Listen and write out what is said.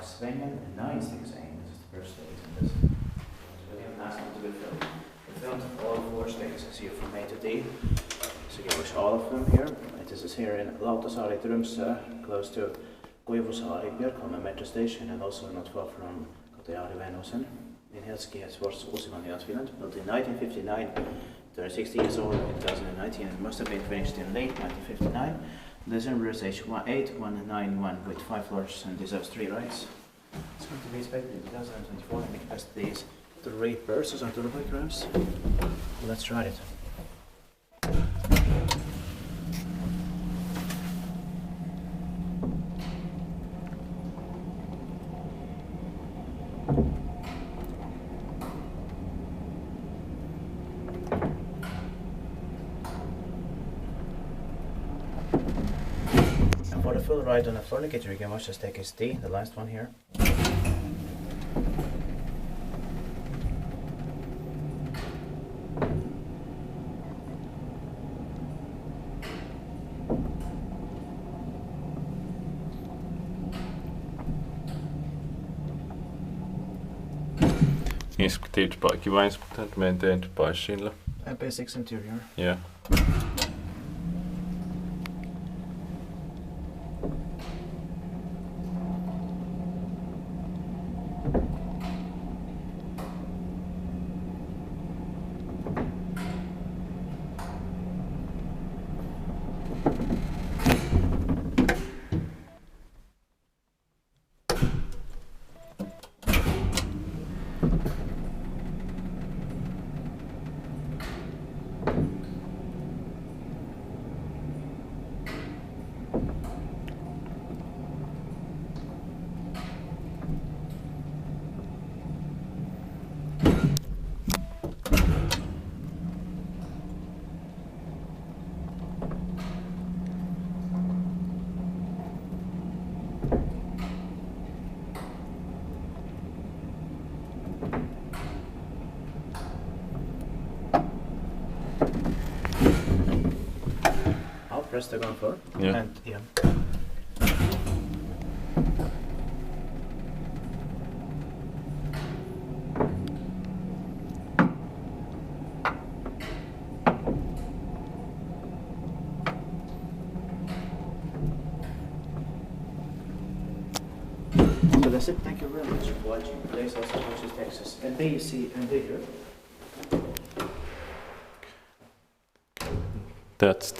svängen, nainstikseen. This is the first stage in this. So we have last one to be filmed. We filmed all 4 stages here from A to D. So you watch all of them here. This is here in Lauttasaari, close to Puistokaari, Björkholmen metro station, and also not far from Kone in Helsinki. It was also on the Finland, built in 1959. They're 60 years old in 2019. It must have been finished in late 1959. The December station 8191 with 5 floors and deserves 3 rides. It's going to be expected in 2024 and we can test these 3 persons on the playgrounds. Let's try it. For the full ride on the furniture, you can watch the staircase D, the last one here. Inspekteert bike wines content maintained by Schindler. Basics interior. Yeah. I'll press the gun for. Yeah. And yeah. So that's it. Thank you very much for watching. Please also watch this Texas and B, C, and D here. That's